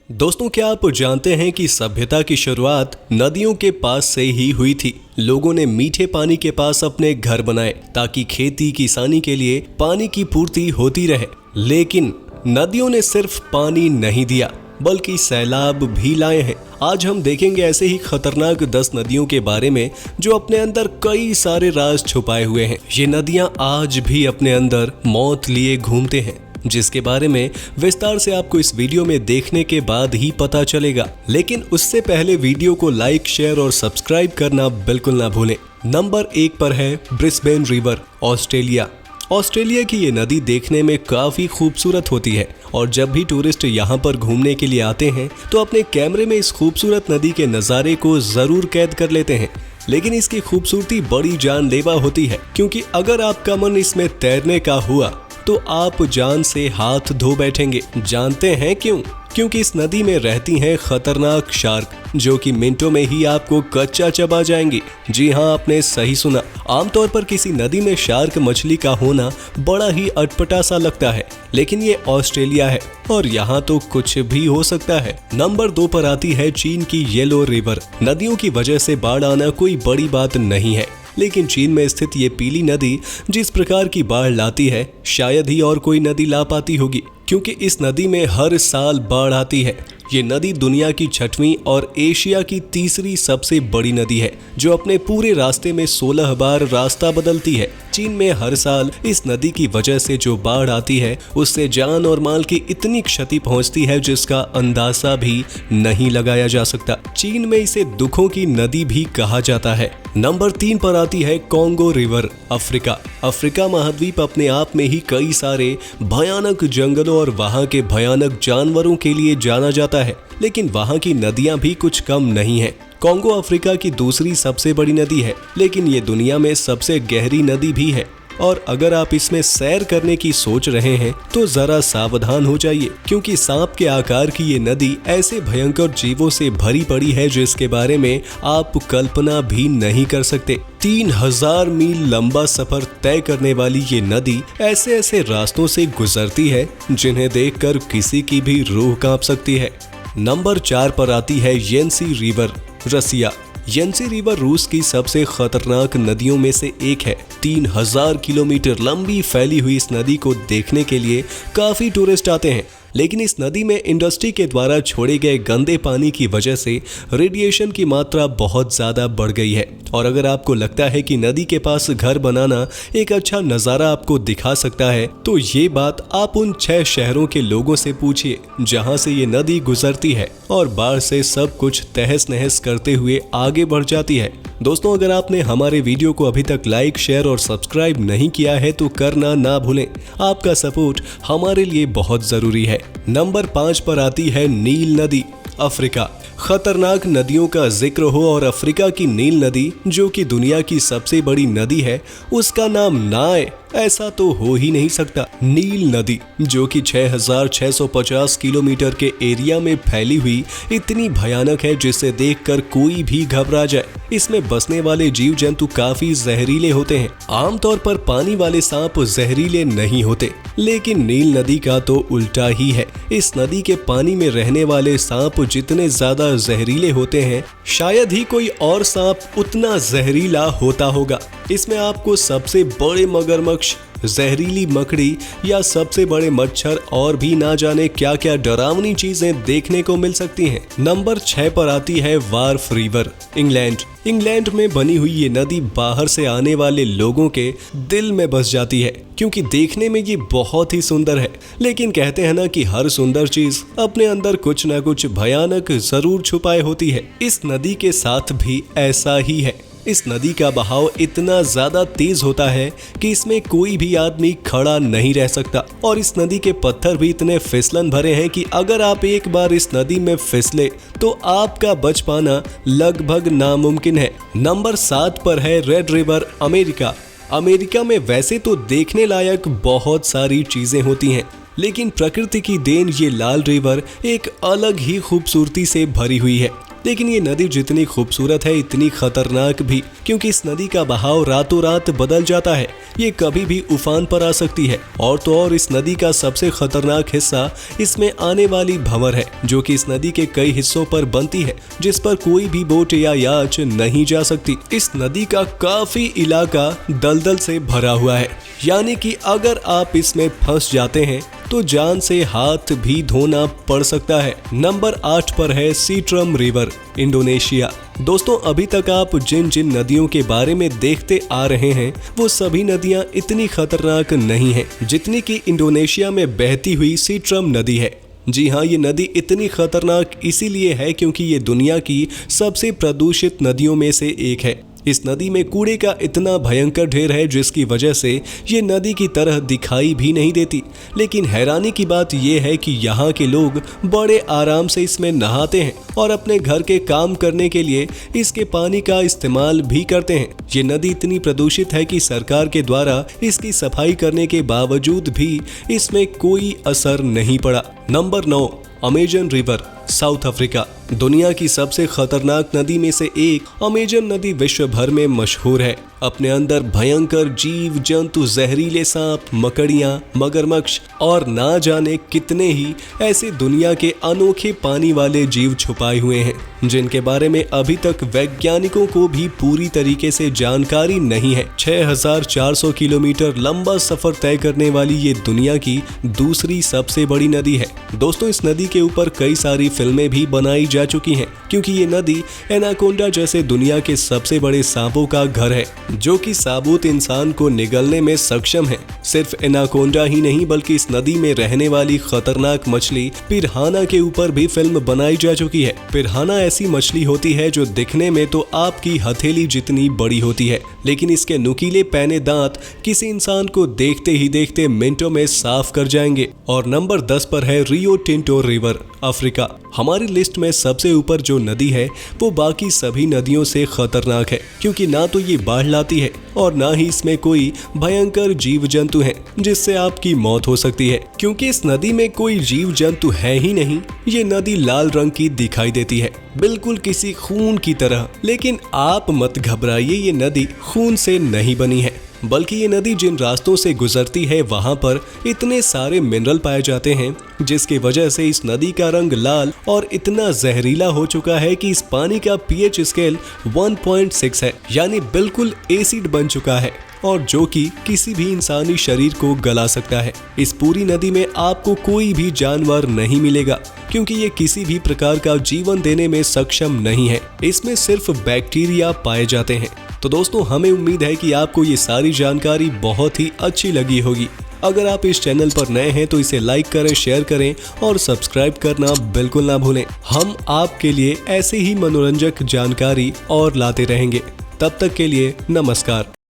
दोस्तों, क्या आप जानते हैं कि सभ्यता की शुरुआत नदियों के पास से ही हुई थी। लोगों ने मीठे पानी के पास अपने घर बनाए ताकि खेती किसानी के लिए पानी की पूर्ति होती रहे। लेकिन नदियों ने सिर्फ पानी नहीं दिया बल्कि सैलाब भी लाए हैं। आज हम देखेंगे ऐसे ही खतरनाक 10 नदियों के बारे में जो अपने अंदर कई सारे राज छुपाए हुए हैं। ये नदियां आज भी अपने अंदर मौत लिए घूमते हैं, जिसके बारे में विस्तार से आपको इस वीडियो में देखने के बाद ही पता चलेगा। लेकिन उससे पहले वीडियो को लाइक, शेयर और सब्सक्राइब करना बिल्कुल ना भूलें। नंबर 1 पर है ब्रिस्बेन रिवर, ऑस्ट्रेलिया। ऑस्ट्रेलिया की ये नदी देखने में काफी खूबसूरत होती है और जब भी टूरिस्ट यहाँ पर घूमने के लिए आते हैं तो अपने कैमरे में इस खूबसूरत नदी के नज़ारे को जरूर कैद कर लेते हैं। लेकिन इसकी खूबसूरती बड़ी जानलेवा होती है, क्योंकि अगर आपका मन इसमें तैरने का हुआ तो आप जान से हाथ धो बैठेंगे। जानते हैं क्यों? क्योंकि इस नदी में रहती हैं खतरनाक शार्क जो कि मिनटों में ही आपको कच्चा चबा जाएंगी। जी हाँ, आपने सही सुना। आमतौर पर किसी नदी में शार्क मछली का होना बड़ा ही अटपटा सा लगता है, लेकिन ये ऑस्ट्रेलिया है और यहाँ तो कुछ भी हो सकता है। नंबर 2 पर आती है चीन की येलो रिवर। नदियों की वजह से बाढ़ आना कोई बड़ी बात नहीं है, लेकिन चीन में स्थित ये पीली नदी जिस प्रकार की बाढ़ लाती है शायद ही और कोई नदी ला पाती होगी, क्योंकि इस नदी में हर साल बाढ़ आती है। ये नदी दुनिया की 6वीं और एशिया की 3री सबसे बड़ी नदी है जो अपने पूरे रास्ते में 16 बार रास्ता बदलती है। चीन में हर साल इस नदी की वजह से जो बाढ़ आती है उससे जान और माल की इतनी क्षति पहुंचती है जिसका अंदाजा भी नहीं लगाया जा सकता। चीन में इसे दुखों की नदी भी कहा जाता है। नंबर 3 पर आती है कॉन्गो रिवर, अफ्रीका। अफ्रीका महाद्वीप अपने आप में ही कई सारे भयानक जंगलों और वहां के भयानक जानवरों के लिए जाना जाता है, लेकिन वहां की नदियां भी कुछ कम नहीं है। कॉन्गो अफ्रीका की 2री सबसे बड़ी नदी है, लेकिन ये दुनिया में सबसे गहरी नदी भी है। और अगर आप इसमें सैर करने की सोच रहे हैं तो जरा सावधान हो जाइए, क्योंकि सांप के आकार की ये नदी ऐसे भयंकर जीवों से भरी पड़ी है जिसके बारे में आप कल्पना भी नहीं कर सकते। 3000 मील लंबा सफर तय करने वाली ये नदी ऐसे ऐसे रास्तों से गुजरती है जिन्हें देखकर किसी की भी रूह कांप सकती है। नंबर 4 पर आती है येंसी रिवर, रसिया। येंसी रिवर रूस की सबसे खतरनाक नदियों में से एक है। 3000 किलोमीटर लंबी फैली हुई इस नदी को देखने के लिए काफी टूरिस्ट आते हैं, लेकिन इस नदी में इंडस्ट्री के द्वारा छोड़े गए गंदे पानी की वजह से रेडिएशन की मात्रा बहुत ज्यादा बढ़ गई है। और अगर आपको लगता है कि नदी के पास घर बनाना एक अच्छा नज़ारा आपको दिखा सकता है तो ये बात आप उन 6 शहरों के लोगों से पूछिए जहां से ये नदी गुजरती है और बाढ़ से सब कुछ तहस नहस करते हुए आगे बढ़ जाती है। दोस्तों, अगर आपने हमारे वीडियो को अभी तक लाइक, शेयर और सब्सक्राइब नहीं किया है तो करना ना भूलें। आपका सपोर्ट हमारे लिए बहुत जरूरी है। नंबर 5 पर आती है नील नदी, अफ्रीका। खतरनाक नदियों का जिक्र हो और अफ्रीका की नील नदी जो कि दुनिया की सबसे बड़ी नदी है उसका नाम ना आए, ऐसा तो हो ही नहीं सकता। नील नदी जो कि 6650 किलोमीटर के एरिया में फैली हुई इतनी भयानक है जिसे देखकर कोई भी घबरा जाए। इसमें बसने वाले जीव जंतु काफी जहरीले होते हैं। आमतौर पर पानी वाले सांप जहरीले नहीं होते, लेकिन नील नदी का तो उल्टा ही है। इस नदी के पानी में रहने वाले सांप जितने ज्यादा जहरीले होते हैं शायद ही कोई और सांप उतना जहरीला होता होगा। इसमें आपको सबसे बड़े मगरमच्छ, जहरीली मकड़ी या सबसे बड़े मच्छर और भी ना जाने क्या क्या डरावनी चीजें देखने को मिल सकती हैं। नंबर 6 पर आती है वार्फ रिवर, इंग्लैंड। इंग्लैंड में बनी हुई ये नदी बाहर से आने वाले लोगों के दिल में बस जाती है, क्योंकि देखने में ये बहुत ही सुंदर है। लेकिन कहते हैं ना कि हर सुंदर चीज अपने अंदर कुछ ना कुछ भयानक जरूर छुपाए होती है। इस नदी के साथ भी ऐसा ही है। इस नदी का बहाव इतना ज्यादा तेज होता है कि इसमें कोई भी आदमी खड़ा नहीं रह सकता और इस नदी के पत्थर भी इतने फिसलन भरे हैं कि अगर आप एक बार इस नदी में फिसले तो आपका बच पाना लगभग नामुमकिन है। नंबर 7 पर है रेड रिवर, अमेरिका। अमेरिका में वैसे तो देखने लायक बहुत सारी चीजें होती हैं, लेकिन प्रकृति की देन ये लाल रिवर एक अलग ही खूबसूरती से भरी हुई है। लेकिन ये नदी जितनी खूबसूरत है इतनी खतरनाक भी, क्योंकि इस नदी का बहाव रातों रात बदल जाता है। ये कभी भी उफान पर आ सकती है। और तो और इस नदी का सबसे खतरनाक हिस्सा इसमें आने वाली भंवर है, जो कि इस नदी के कई हिस्सों पर बनती है, जिस पर कोई भी बोट या याच नहीं जा सकती। इस नदी का काफी इलाका दलदल से भरा हुआ है, यानी कि अगर आप इसमें फंस जाते हैं तो जान से हाथ भी धोना पड़ सकता है। नंबर 8 पर है सीट्रम रिवर, इंडोनेशिया। दोस्तों, अभी तक आप जिन जिन नदियों के बारे में देखते आ रहे हैं वो सभी नदियां इतनी खतरनाक नहीं हैं जितनी कि इंडोनेशिया में बहती हुई सीट्रम नदी है। जी हाँ, ये नदी इतनी खतरनाक इसीलिए है क्योंकि ये दुनिया की सबसे प्रदूषित नदियों में से एक है। इस नदी में कूड़े का इतना भयंकर ढेर है जिसकी वजह से ये नदी की तरह दिखाई भी नहीं देती। लेकिन हैरानी की बात यह है कि यहाँ के लोग बड़े आराम से इसमें नहाते हैं और अपने घर के काम करने के लिए इसके पानी का इस्तेमाल भी करते हैं। ये नदी इतनी प्रदूषित है कि सरकार के द्वारा इसकी सफाई करने के बावजूद भी इसमें कोई असर नहीं पड़ा। Number 9, Amazon river, south Africa. दुनिया की सबसे खतरनाक नदी में से एक अमेजन नदी विश्व भर में मशहूर है। अपने अंदर भयंकर जीव जंतु, जहरीले सांप, मकड़ियां, मगरमच्छ और ना जाने कितने ही ऐसे दुनिया के अनोखे पानी वाले जीव छुपाए हुए हैं, जिनके बारे में अभी तक वैज्ञानिकों को भी पूरी तरीके से जानकारी नहीं है। 6400 किलोमीटर लंबा सफर तय करने वाली ये दुनिया की दूसरी सबसे बड़ी नदी है। दोस्तों, इस नदी के ऊपर कई सारी फिल्में भी बनाई जा चुकी हैं, क्योंकि ये नदी एनाकोंडा जैसे दुनिया के सबसे बड़े सांपों का घर है, जो कि साबुत इंसान को निगलने में सक्षम है। सिर्फ एनाकोंडा ही नहीं बल्कि इस नदी में रहने वाली खतरनाक मछली पिरहाना के ऊपर भी फिल्म बनाई जा चुकी है। पिरहाना ऐसी मछली होती है जो दिखने में तो आपकी हथेली जितनी बड़ी होती है, लेकिन इसके नुकीले पैने दांत किसी इंसान को देखते ही देखते मिनटों में साफ कर जाएंगे। और नंबर 10 पर है रियो टिंटो रिवर, अफ्रीका। हमारी लिस्ट में सबसे ऊपर जो नदी है वो बाकी सभी नदियों से खतरनाक है, क्योंकि ना तो ये बाढ़ लाती है और ना ही इसमें कोई भयंकर जीव जंतु हैं जिससे आपकी मौत हो सकती है। क्योंकि इस नदी में कोई जीव जंतु है ही नहीं, ये नदी लाल रंग की दिखाई देती है, बिल्कुल किसी खून की तरह। लेकिन आप मत घबराइए, ये नदी खून से नहीं बनी है, बल्कि ये नदी जिन रास्तों से गुजरती है वहां पर इतने सारे मिनरल पाए जाते हैं जिसकी वजह से इस नदी का रंग लाल और इतना जहरीला हो चुका है कि इस पानी का पीएच स्केल 1.6 है, यानी बिल्कुल एसिड बन चुका है, और जो कि किसी भी इंसानी शरीर को गला सकता है। इस पूरी नदी में आपको कोई भी जानवर नहीं मिलेगा, क्योंकि ये किसी भी प्रकार का जीवन देने में सक्षम नहीं है। इसमें सिर्फ बैक्टीरिया पाए जाते हैं। तो दोस्तों, हमें उम्मीद है कि आपको ये सारी जानकारी बहुत ही अच्छी लगी होगी। अगर आप इस चैनल पर नए हैं तो इसे लाइक करें, शेयर करें और सब्सक्राइब करना बिल्कुल ना भूलें। हम आपके लिए ऐसे ही मनोरंजक जानकारी और लाते रहेंगे। तब तक के लिए नमस्कार।